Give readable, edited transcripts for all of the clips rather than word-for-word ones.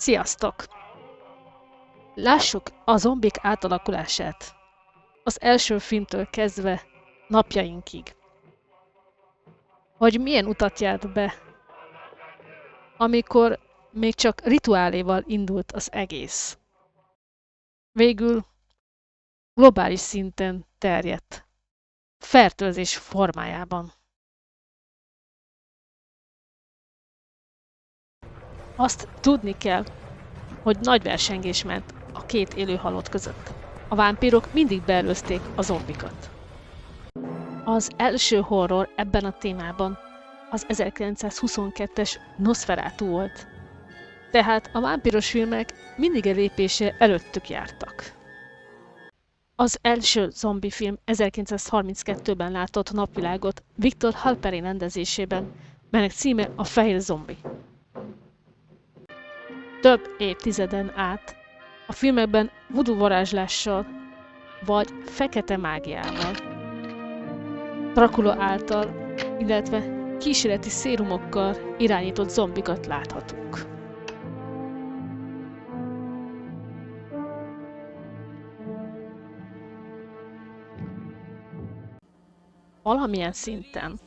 Sziasztok! Lássuk a zombik átalakulását. Az első filmtől kezdve napjainkig. Hogy milyen utat járt be, amikor még csak rituáléval indult az egész. Végül globális szinten terjedt. Fertőzés formájában. Azt tudni kell, hogy nagy versengés ment a két élő halott között. A vámpírok mindig beelőzték a zombikat. Az első horror ebben a témában az 1922-es Nosferatu volt. Tehát a vámpíros filmek mindig egy lépése előttük jártak. Az első zombi film 1932-ben látott napvilágot Victor Halperin rendezésében, melynek címe a Fehér zombi. Több évtizeden át a filmekben voodoo varázslással vagy fekete mágiával, Dracula által, illetve kísérleti szérumokkal irányított zombikat láthatunk. Valamilyen szinten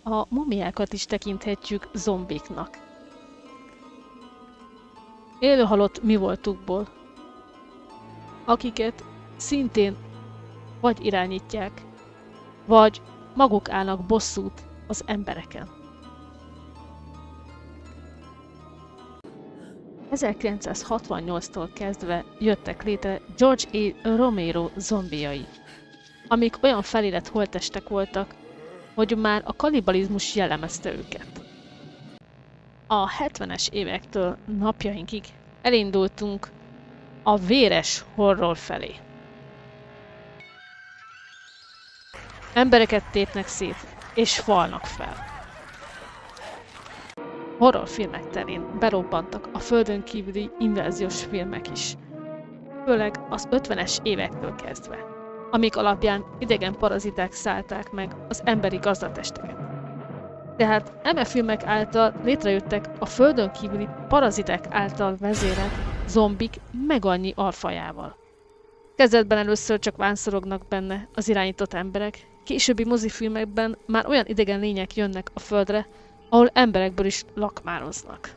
a mumiákat is tekinthetjük zombiknak. Élőhalott mi voltukból, akiket szintén vagy irányítják, vagy maguk állnak bosszút az embereken. 1968-tól kezdve jöttek létre George A. Romero zombiai, amik olyan felérett holttestek voltak, hogy már a kannibalizmus jellemezte őket. A 70-es évektől napjainkig elindultunk a véres horror felé. Embereket tépnek szét, és falnak fel. Horrorfilmek terén berobbantak a földön kívüli inváziós filmek is, főleg az 50-es évektől kezdve, amik alapján idegen paraziták szállták meg az emberi gazdatesteket. Tehát eme filmek által létrejöttek a földön kívüli paraziták által vezérelt zombik meg annyi alfajával. Kezdetben először csak vánszorognak benne az irányított emberek, későbbi mozifilmekben már olyan idegen lények jönnek a földre, ahol emberekből is lakmároznak.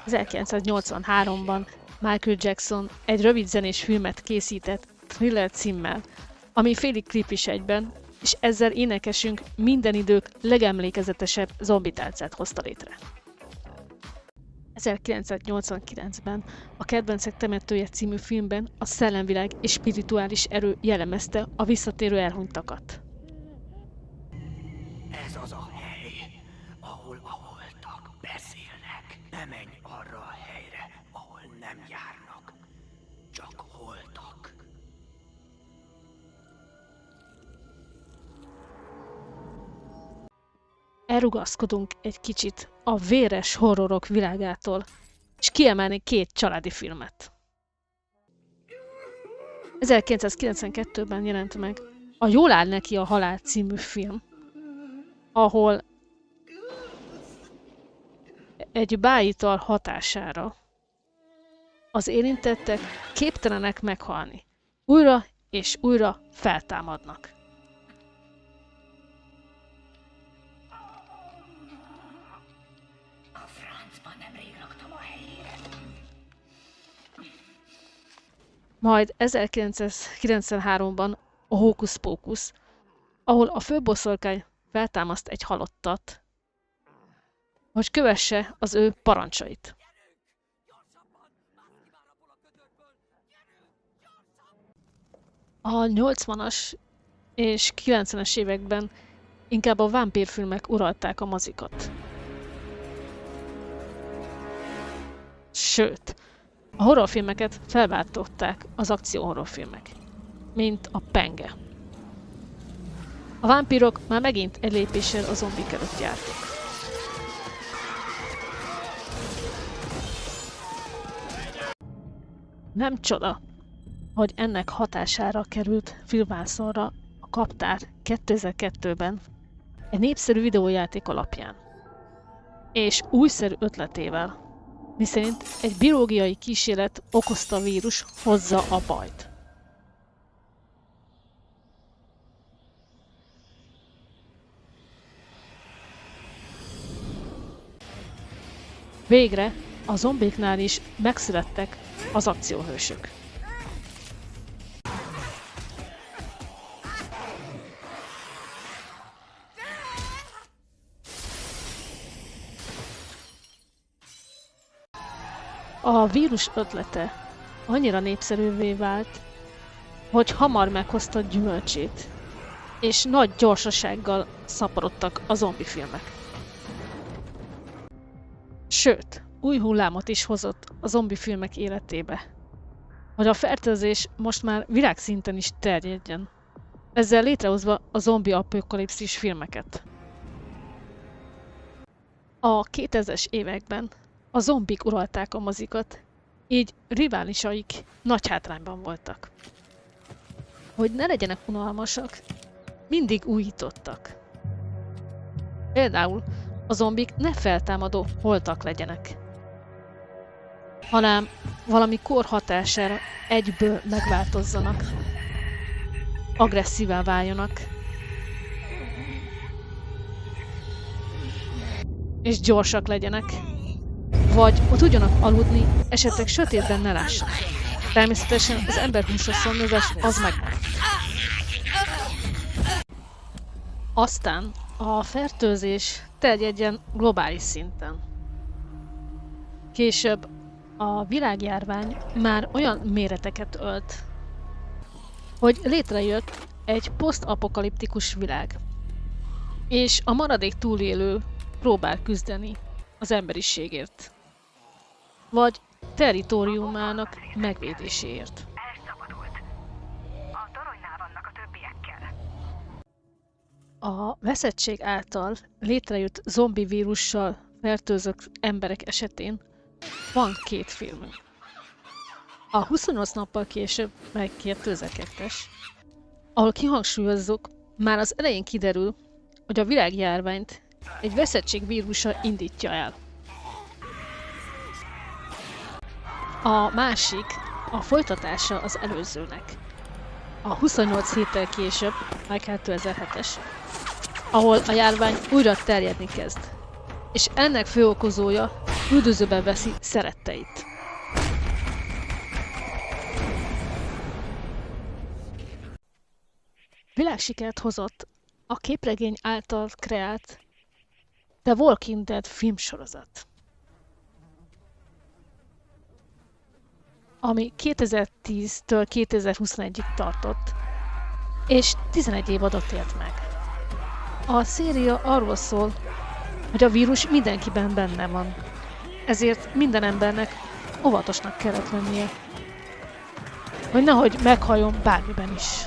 ...1983-ban Michael Jackson egy rövidzenés filmet készített Thriller címmel, ami félig klip is egyben, és ezzel énekesünk minden idők legemlékezetesebb zombitálcát hozta létre. 1989-ben a Kedvencek temetője című filmben a szellemvilág és spirituális erő jellemezte a visszatérő elhunytakat. Ez az a hely, ahol a holtak beszélnek. Ne menj arra a helyre, ahol nem járnak, csak holtak. Elrugaszkodunk egy kicsit a véres horrorok világától, és kiemelni két családi filmet. 1992-ben jelent meg a Jól áll neki a halál című film, ahol egy bájital hatására az érintettek képtelenek meghalni. Újra és újra feltámadnak. Majd 1993-ban a Hókusz Pókusz, ahol a főboszorkány feltámaszt egy halottat, hogy kövesse az ő parancsait. A 80-as és 90-es években inkább a vámpírfilmek uralták a mozikat. Sőt, a horrorfilmeket felváltották az akcióhorrorfilmek, mint a penge. A vámpírok már megint egy lépéssel a zombik előtt jártak. Nem csoda, hogy ennek hatására került filmvászonra a Kaptár 2002-ben egy népszerű videójáték alapján, és újszerű ötletével, miszerint egy biológiai kísérlet okozta a vírus hozza a bajt. Végre a zombiknál is megszülettek az akcióhősök. A vírus ötlete annyira népszerűvé vált, hogy hamar meghozta gyümölcsét, és nagy gyorsasággal szaporodtak a zombifilmek. Sőt, új hullámot is hozott a zombifilmek életébe, hogy a fertőzés most már világszinten is terjedjen, ezzel létrehozva a zombi apokalipszis filmeket. A 2000-es években a zombik uralták a mozikat, így riválisaik nagy hátrányban voltak. Hogy ne legyenek unalmasak, mindig újítottak. Például a zombik ne feltámadó holtak legyenek, hanem valami kór hatására egyből megváltozzanak, agresszívá váljanak, és gyorsak legyenek, vagy tudjanak aludni, esetleg sötétben ne lássanak. Természetesen az emberhúsos szomjazás az megmaradt. Aztán a fertőzés terjedjen globális szinten. Később a világjárvány már olyan méreteket ölt, hogy létrejött egy posztapokaliptikus világ, és a maradék túlélő próbál küzdeni az emberiségért, vagy territóriumának megvédéséért. Elszabadult. A toronynál vannak a többiekkel. A veszettség által létrejött zombi vírussal fertőzött emberek esetén van 2 filmünk. A 28 nappal később, meg 2002-es, ahol kihangsúlyozzuk, már az elején kiderül, hogy a világjárványt egy veszettség vírusa indítja el. A másik a folytatása az előzőnek. A 28 héttel később, meg 2007-es, ahol a járvány újra terjedni kezd, és ennek főokozója üldözőbe veszi szeretteit. Világsikert hozott a képregény által kreált The Walking Dead filmsorozat, ami 2010-től 2021-ig tartott, és 11 évadot élt meg. A széria arról szól, hogy a vírus mindenkiben benne van, ezért minden embernek óvatosnak kellett lennie, hogy nehogy meghalljon bármiben is.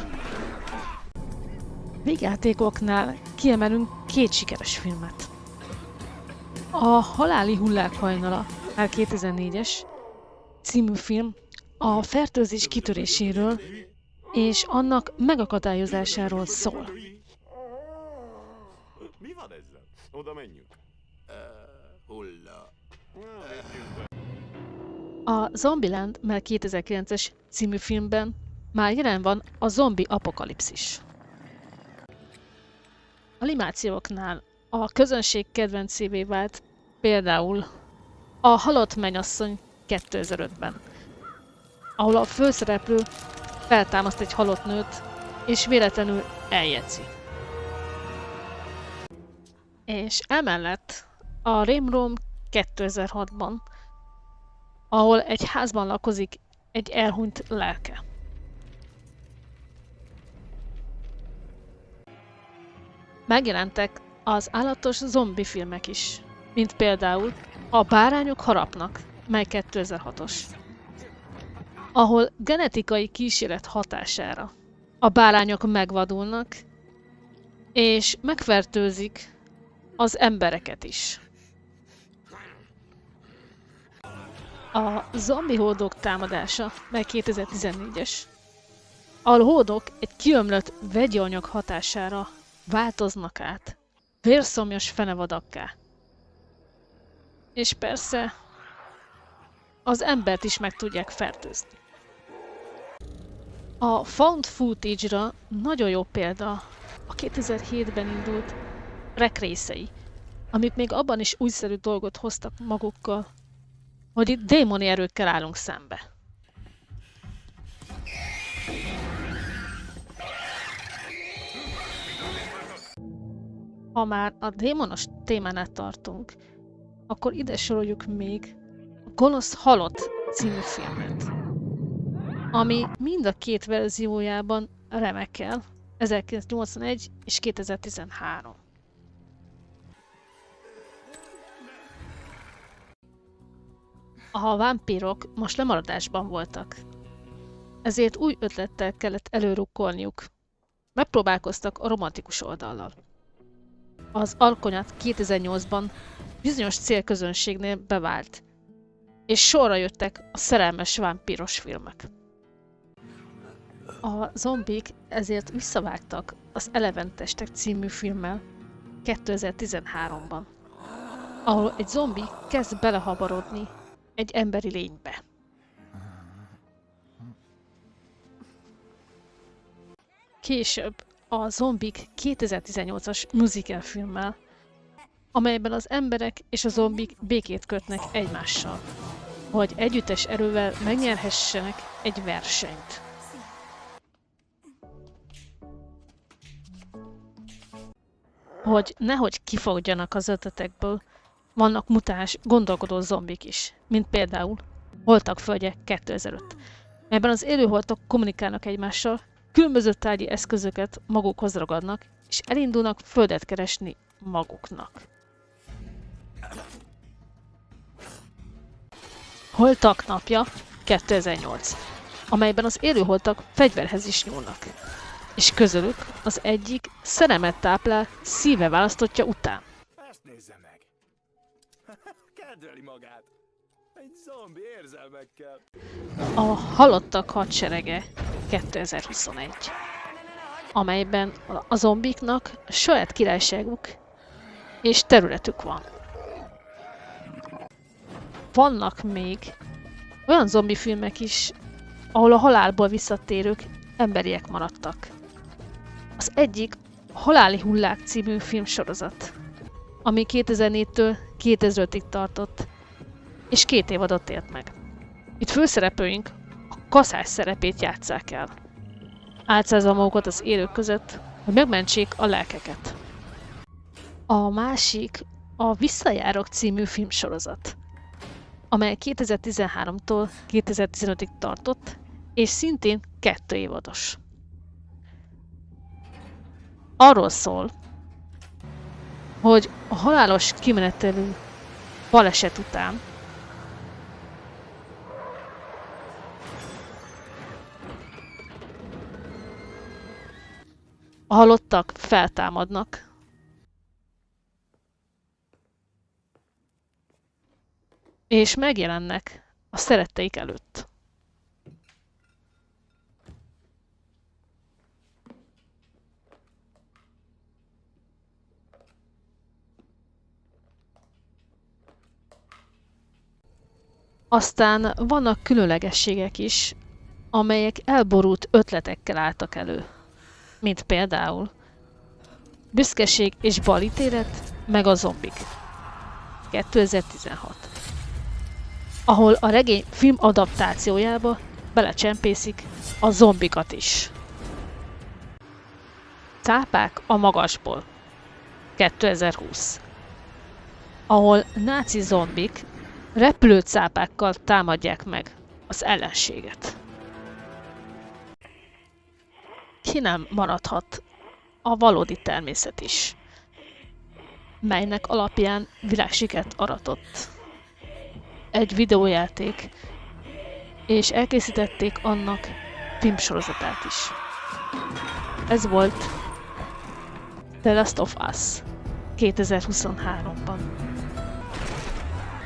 Végjátékoknál kiemelünk 2 sikeres filmet. A Haláli hullák hajnala, 2004-es című film a fertőzés kitöréséről és annak megakadályozásáról szól. Mi van ezzel? Oda menjünk. Hulla. A Zombieland, mert 2009-es című filmben már jelen van a zombi apokalipszis. Animációknál a közönség kedvencévé vált például a Halott mennyasszony 2005-ben, ahol a főszereplő feltámaszt egy halott nőt, és véletlenül eljegyzi. És emellett a Rémrom 2006-ban, ahol egy házban lakozik egy elhunyt lelke. Megjelentek az állatos zombi filmek is, mint például A bárányok harapnak, mely 2006-os, ahol genetikai kísérlet hatására a bárányok megvadulnak, és megfertőzik az embereket is. A zombi hódok támadása, mely 2014-es, ahol hódok egy kiömlött vegyi anyag hatására változnak át, vérszomjas fenevadakká. És persze, az embert is meg tudják fertőzni. A found footage-ra nagyon jó példa a 2007-ben indult Rec részei, amik még abban is újszerű dolgot hoztak magukkal, hogy itt démoni erőkkel állunk szembe. Ha már a démonos témánál tartunk, akkor ide soroljuk még a Gonosz Halott című filmet, ami mind a két verziójában remekel, 1981 és 2013. A vámpírok most lemaradásban voltak, ezért új ötlettel kellett előrukkolniuk. Megpróbálkoztak a romantikus oldallal. Az alkonyat 2008-ban bizonyos célközönségnél bevált, és sorra jöttek a szerelmes vámpíros filmek. A zombik ezért visszavágtak az Eleven testek című filmmel 2013-ban, ahol egy zombi kezd belehabarodni egy emberi lénybe. Később a Zombik 2018-as musical filmmel, amelyben az emberek és a zombik békét kötnek egymással, hogy együttes erővel megnyerhessenek egy versenyt. Hogy nehogy kifogjanak az ötletekből, vannak mutáns, gondolkodó zombik is, mint például Holtak földje 2005, melyben az élőholtak kommunikálnak egymással, különböző tárgyi eszközöket magukhoz ragadnak, és elindulnak földet keresni maguknak. Holtak napja 2008, amelyben az élőholtak fegyverhez is nyúlnak, és közülük az egyik szerelmet táplál szíve választottja után. Ezt nézze meg! Kedveli magát! Egy zombi érzelmekkel! A Halottak hadserege 2021, amelyben a zombiknak saját királyságuk és területük van. Vannak még olyan zombi filmek is, ahol a halálból visszatérők emberiek maradtak. Az egyik a Haláli Hullák című filmsorozat, ami 2004-től 2005-ig tartott, és 2 évadot élt meg. Itt főszereplőink a kaszás szerepét játsszák el, álcázva magukat az élők között, hogy megmentsék a lelkeket. A másik a Visszajárok című filmsorozat, amely 2013-tól 2015-ig tartott, és szintén 2 évados. Arról szól, hogy a halálos kimenetelű baleset után a halottak feltámadnak, és megjelennek a szeretteik előtt. Aztán vannak különlegességek is, amelyek elborult ötletekkel álltak elő, mint például Büszkeség és balítélet, meg a zombik 2016, ahol a regény film adaptációjába belecsempészik a zombikat is. Cápák a magasból 2020, ahol náci zombik repülőcápákkal támadják meg az ellenséget. Ki nem maradhat a valódi természet is, melynek alapján világsikert aratott egy videójáték, és elkészítették annak filmsorozatát is. Ez volt The Last of Us 2023-ban,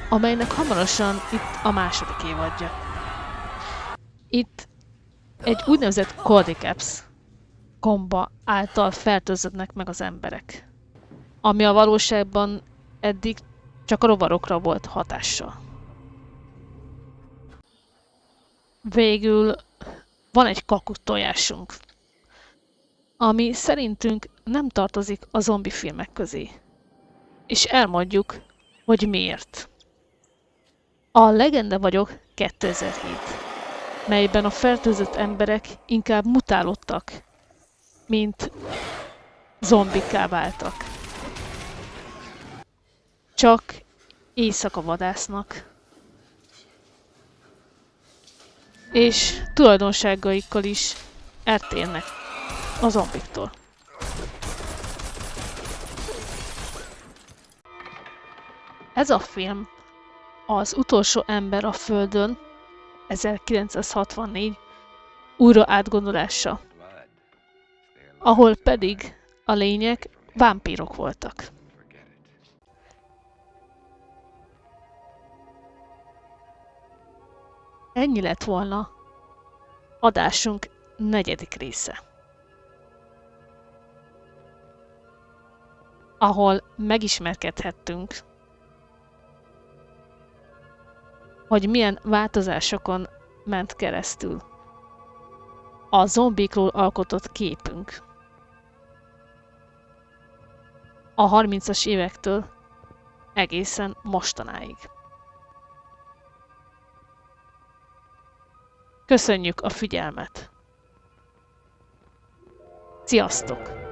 amelynek hamarosan itt a második évadja. Itt egy úgynevezett Cordyceps gomba által fertőződnek meg az emberek. ami a valóságban eddig csak a rovarokra volt hatással. Végül van egy kakuktojásunk, ami szerintünk nem tartozik a zombi filmek közé. És elmondjuk, hogy miért. A Legenda vagyok 2007, melyben a fertőzött emberek inkább mutálódtak, mint zombikká váltak. Csak éjszaka vadásznak, és tulajdonságaikkal is eltérnek a zombiktól. Ez a film az utolsó ember a Földön, 1964 újra átgondolása, ahol pedig a lények vámpírok voltak. Ennyi lett volna adásunk 4. része, ahol megismerkedhettünk, hogy milyen változásokon ment keresztül a zombikról alkotott képünk. A 30-as évektől egészen mostanáig. Köszönjük a figyelmet! Sziasztok!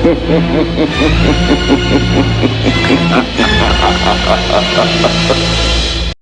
Ha ha ha ha ha ha ha ha.